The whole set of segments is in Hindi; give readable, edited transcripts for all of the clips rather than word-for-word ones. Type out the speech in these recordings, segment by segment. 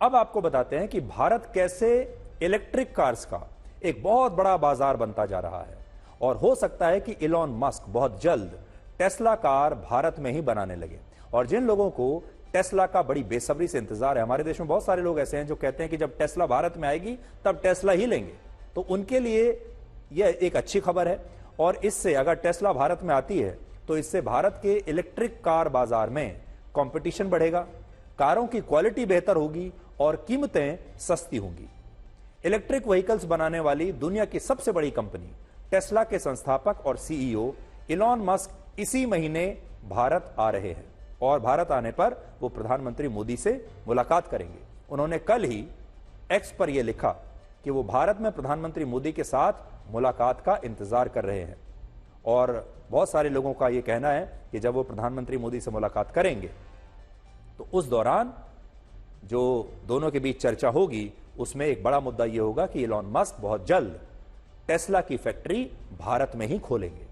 अब आपको बताते हैं कि भारत कैसे इलेक्ट्रिक कार्स का एक बहुत बड़ा बाजार बनता जा रहा है और हो सकता है कि इलॉन मस्क बहुत जल्द टेस्ला कार भारत में ही बनाने लगे। और जिन लोगों को टेस्ला का बड़ी बेसब्री से इंतजार है, हमारे देश में बहुत सारे लोग ऐसे हैं जो कहते हैं कि जब टेस्ला भारत में आएगी तब टेस्ला ही लेंगे, तो उनके लिए यह एक अच्छी खबर है। और इससे अगर टेस्ला भारत में आती है तो इससे भारत के इलेक्ट्रिक कार बाजार में कंपटीशन बढ़ेगा, कारों की क्वालिटी बेहतर होगी और कीमतें सस्ती होंगी। इलेक्ट्रिक व्हीकल्स बनाने वाली दुनिया की सबसे बड़ी कंपनी टेस्ला के संस्थापक और सीईओ इलॉन मस्क इसी महीने भारत आ रहे हैं और भारत आने पर वो प्रधानमंत्री मोदी से मुलाकात करेंगे। उन्होंने कल ही एक्स पर यह लिखा कि वो भारत में प्रधानमंत्री मोदी के साथ मुलाकात का इंतजार कर रहे हैं। और बहुत सारे लोगों का यह कहना है कि जब वो प्रधानमंत्री मोदी से मुलाकात करेंगे तो उस दौरान जो दोनों के बीच चर्चा होगी उसमें एक बड़ा मुद्दा यह होगा कि इलॉन मस्क बहुत जल्द टेस्ला की फैक्ट्री भारत में ही खोलेंगे।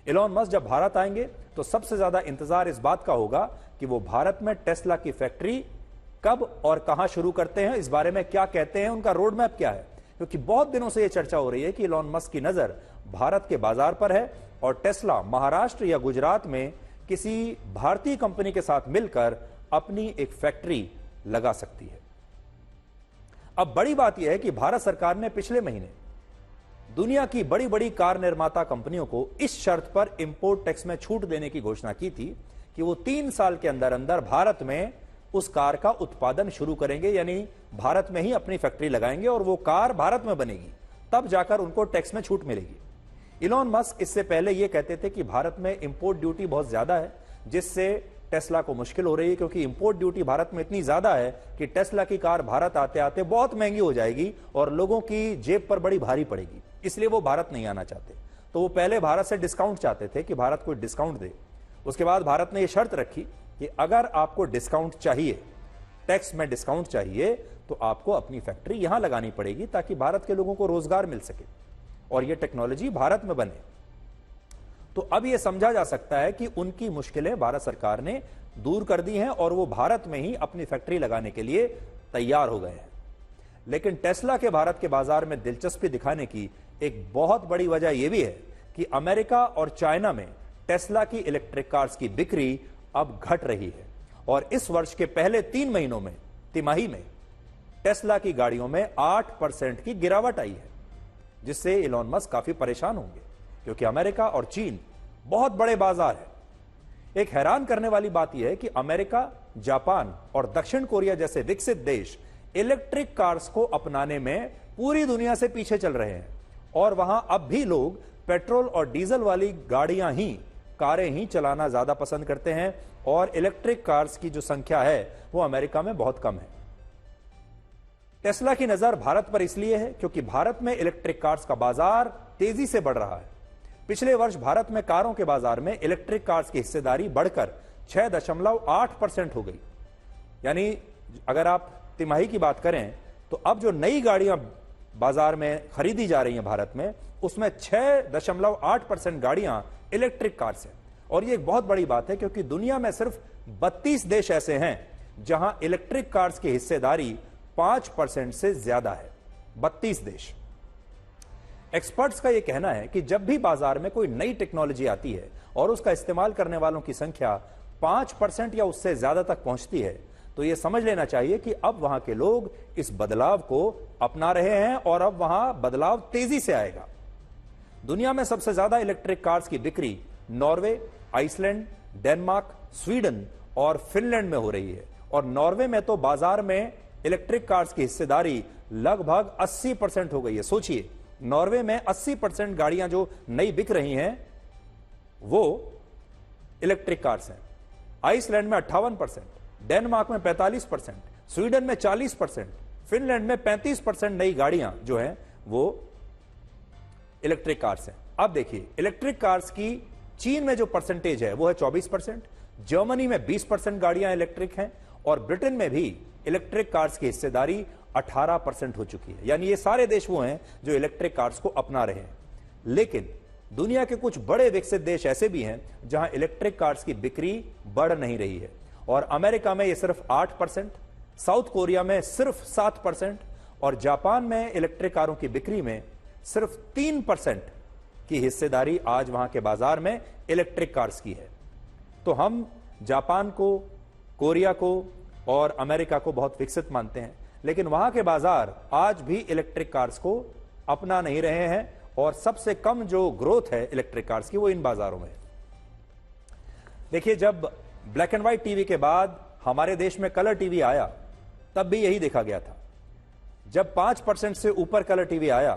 इलॉन मस्क जब भारत आएंगे तो सबसे ज्यादा इंतजार इस बात का होगा कि वो भारत में टेस्ला की फैक्ट्री कब और कहां शुरू करते हैं, इस बारे में क्या कहते हैं, उनका रोड मैप क्या है। क्योंकि बहुत दिनों से यह चर्चा हो रही है कि इलॉन मस्क की नजर भारत के बाजार पर है और टेस्ला महाराष्ट्र या गुजरात में किसी भारतीय कंपनी के साथ मिलकर अपनी एक फैक्ट्री लगा सकती है। अब बड़ी बात यह है कि भारत सरकार ने पिछले महीने दुनिया की बड़ी बड़ी कार निर्माता कंपनियों को इस शर्त पर इंपोर्ट टैक्स में छूट देने की घोषणा की थी कि वो 3 साल के अंदर अंदर भारत में उस कार का उत्पादन शुरू करेंगे, यानी भारत में ही अपनी फैक्ट्री लगाएंगे और वो कार भारत में बनेगी, तब जाकर उनको टैक्स में छूट मिलेगी। इलॉन मस्क इससे पहले यह कहते थे कि भारत में इंपोर्ट ड्यूटी बहुत ज्यादा है, जिससे टेस्ला को मुश्किल हो रही है, क्योंकि इंपोर्ट ड्यूटी भारत में इतनी ज्यादा है कि टेस्ला की कार भारत आते आते बहुत महंगी हो जाएगी और लोगों की जेब पर बड़ी भारी पड़ेगी। इसलिए वो भारत नहीं आना चाहते। तो वो पहले भारत से डिस्काउंट चाहते थे कि भारत कोई डिस्काउंट दे। उसके बाद भारत ने यह शर्त रखी कि अगर आपको डिस्काउंट चाहिए, टैक्स में डिस्काउंट चाहिए, तो आपको अपनी फैक्ट्री यहां लगानी पड़ेगी ताकि भारत के लोगों को रोजगार मिल सके और यह टेक्नोलॉजी भारत में बने। तो अब यह समझा जा सकता है कि उनकी मुश्किलें भारत सरकार ने दूर कर दी हैं और वो भारत में ही अपनी फैक्ट्री लगाने के लिए तैयार हो गए हैं। लेकिन टेस्ला के भारत के बाजार में दिलचस्पी दिखाने की एक बहुत बड़ी वजह यह भी है कि अमेरिका और चाइना में टेस्ला की इलेक्ट्रिक कार्स की बिक्री अब घट रही है और इस वर्ष के पहले 3 महीनों में, तिमाही में, टेस्ला की गाड़ियों में 8% की गिरावट आई है, जिससे इलॉन मस्क काफी परेशान होंगे क्योंकि अमेरिका और चीन बहुत बड़े बाजार है। एक हैरान करने वाली बात यह है कि अमेरिका, जापान और दक्षिण कोरिया जैसे विकसित देश इलेक्ट्रिक कार्स को अपनाने में पूरी दुनिया से पीछे चल रहे हैं और वहां अब भी लोग पेट्रोल और डीजल वाली कारें ही चलाना ज्यादा पसंद करते हैं और इलेक्ट्रिक कार्स की जो संख्या है वो अमेरिका में बहुत कम है। टेस्ला की नजर भारत पर इसलिए है क्योंकि भारत में इलेक्ट्रिक कार्स का बाजार तेजी से बढ़ रहा है। पिछले वर्ष भारत में कारों के बाजार में इलेक्ट्रिक कार्स की हिस्सेदारी बढ़कर 6.8% हो गई। यानी अगर आप तिमाही की बात करें तो अब जो नई गाड़ियां बाजार में खरीदी जा रही हैं भारत में, उसमें 6.8% गाड़ियां इलेक्ट्रिक कार्स हैं। और यह एक बहुत बड़ी बात है क्योंकि दुनिया में सिर्फ 32 देश ऐसे हैं जहां इलेक्ट्रिक कार्स की हिस्सेदारी 5% से ज्यादा है। 32 देश। एक्सपर्ट्स का यह कहना है कि जब भी बाजार में कोई नई टेक्नोलॉजी आती है और उसका इस्तेमाल करने वालों की संख्या 5% या उससे ज्यादा तक पहुंचती है, तो यह समझ लेना चाहिए कि अब वहां के लोग इस बदलाव को अपना रहे हैं और अब वहां बदलाव तेजी से आएगा। दुनिया में सबसे ज्यादा इलेक्ट्रिक कार्स की बिक्री नॉर्वे, आइसलैंड, डेनमार्क, स्वीडन और फिनलैंड में हो रही है और नॉर्वे में तो बाजार में इलेक्ट्रिक कार्स की हिस्सेदारी लगभग 80% हो गई है। सोचिए, नॉर्वे में 80% गाड़ियां जो नई बिक रही हैं वो इलेक्ट्रिक कार्स हैं। आइसलैंड में 58%, डेनमार्क में 45%, स्वीडन में 40%, फिनलैंड में 35% नई गाड़ियां जो हैं वो इलेक्ट्रिक कार्स हैं। अब देखिए, इलेक्ट्रिक कार्स की चीन में जो परसेंटेज है वो है 24%, जर्मनी में 20% गाड़ियां इलेक्ट्रिक हैं और ब्रिटेन में भी इलेक्ट्रिक कार्स की हिस्सेदारी 18% हो चुकी है। यानी ये सारे देश वो हैं जो इलेक्ट्रिक कार्स को अपना रहे हैं। लेकिन दुनिया के कुछ बड़े विकसित देश ऐसे भी हैं जहां इलेक्ट्रिक कार्स की बिक्री बढ़ नहीं रही है और अमेरिका में ये सिर्फ 8%, साउथ कोरिया में सिर्फ 7% और जापान में इलेक्ट्रिक कारों की बिक्री में सिर्फ 3% की हिस्सेदारी आज वहां के बाजार में इलेक्ट्रिक कार्स की है। तो हम जापान को, कोरिया को और अमेरिका को बहुत विकसित मानते हैं, लेकिन वहां के बाजार आज भी इलेक्ट्रिक कार्स को अपना नहीं रहे हैं और सबसे कम जो ग्रोथ है इलेक्ट्रिक कार्स की वो इन बाजारों में है। देखिए, जब ब्लैक एंड व्हाइट टीवी के बाद हमारे देश में कलर टीवी आया तब भी यही देखा गया था। जब 5% से ऊपर कलर टीवी आया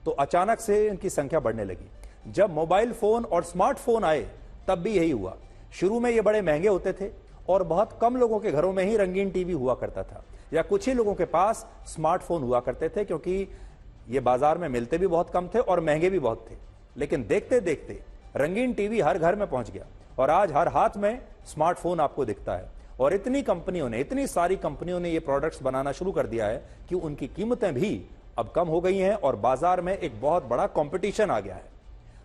तो अचानक से इनकी संख्या बढ़ने लगी। जब मोबाइल फोन और स्मार्टफोन आए तब भी यही हुआ। शुरू में ये बड़े महंगे होते थे और बहुत कम लोगों के घरों में ही रंगीन टीवी हुआ करता था या कुछ ही लोगों के पास स्मार्टफोन हुआ करते थे, क्योंकि ये बाजार में मिलते भी बहुत कम थे और महंगे भी बहुत थे। लेकिन देखते देखते रंगीन टीवी हर घर में पहुंच गया और आज हर हाथ में स्मार्टफोन आपको दिखता है। और इतनी सारी कंपनियों ने ये प्रोडक्ट्स बनाना शुरू कर दिया है कि उनकी कीमतें भी अब कम हो गई हैं और बाजार में एक बहुत बड़ा कंपटीशन आ गया है।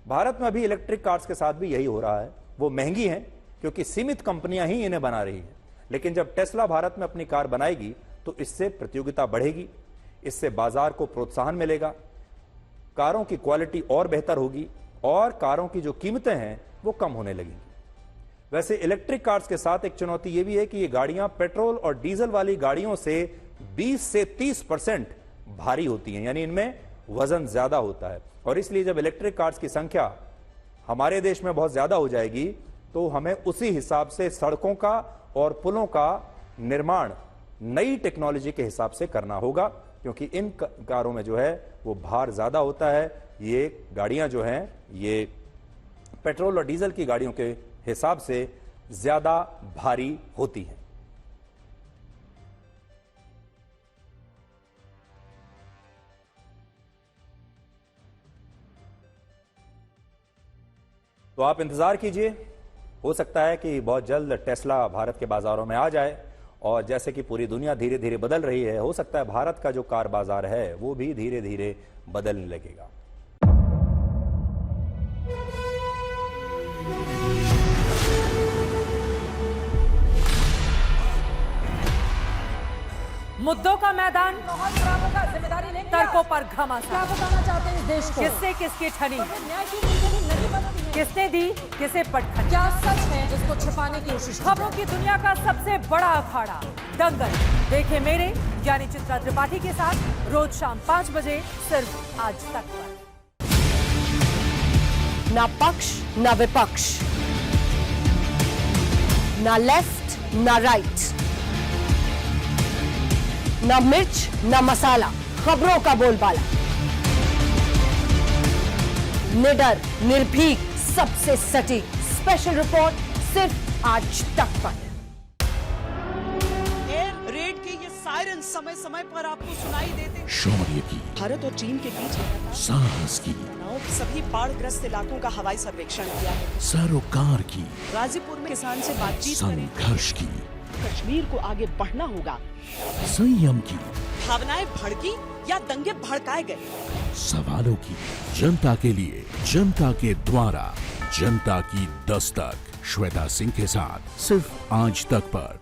भारत में अभी इलेक्ट्रिक कार्स के साथ भी यही हो रहा है। वो महंगी हैं क्योंकि सीमित कंपनियां ही इन्हें बना रही हैं, लेकिन जब टेस्ला भारत में अपनी कार बनाएगी तो इससे प्रतियोगिता बढ़ेगी, इससे बाजार को प्रोत्साहन मिलेगा, कारों की क्वालिटी और बेहतर होगी और कारों की जो कीमतें हैं वो कम होने लगेंगी। वैसे इलेक्ट्रिक कार्स के साथ एक चुनौती यह भी है कि ये गाड़ियां पेट्रोल और डीजल वाली गाड़ियों से 20 से 30% भारी होती हैं, यानी इनमें वजन ज्यादा होता है। और इसलिए जब इलेक्ट्रिक कार्स की संख्या हमारे देश में बहुत ज्यादा हो जाएगी तो हमें उसी हिसाब से सड़कों का और पुलों का निर्माण नई टेक्नोलॉजी के हिसाब से करना होगा, क्योंकि इन कारों में जो है वो भार ज्यादा होता है। ये गाड़ियां जो हैं ये पेट्रोल और डीजल की गाड़ियों के हिसाब से ज्यादा भारी होती हैं। तो आप इंतजार कीजिए, हो सकता है कि बहुत जल्द टेस्ला भारत के बाजारों में आ जाए और जैसे कि पूरी दुनिया धीरे धीरे बदल रही है, हो सकता है भारत का जो कार बाजार है वो भी धीरे धीरे बदलने लगेगा। मुद्दों का मैदान, जिम्मेदारी लेंगे तर्कों पर घमासान। क्या बताना चाहते हैं इस देश को? किससे किसकी ठनी, न्याय की नीति नहीं बनती है। किसने दी किसे पटखनी। क्या सच है जिसको छिपाने की कोशिश? खबरों की दुनिया का सबसे बड़ा अखाड़ा दंगल देखे मेरे यानी चित्रा त्रिपाठी के साथ रोज शाम 5 बजे सिर्फ आज तक पर। ना पक्ष ना विपक्ष, ना लेफ्ट ना राइट, ना मिर्च ना मसाला, खबरों का बोलबाला, निडर निर्भीक सबसे सटीक स्पेशल रिपोर्ट सिर्फ आज तक पर। एयर रेड के ये सायरन समय समय पर आपको सुनाई देते। शौर्य की, भारत और चीन के बीच साहस की, सभी बाढ़ग्रस्त इलाकों का हवाई सर्वेक्षण किया है। सरोकार की, गाजीपुर में किसान से बातचीत करें। संघर्ष की, कश्मीर को आगे बढ़ना होगा। संयम की, भावनाएं भड़की या दंगे भड़काए गए। सवालों की, जनता के लिए, जनता के द्वारा, जनता की दस्तक। श्वेता सिंह के साथ सिर्फ आज तक पर।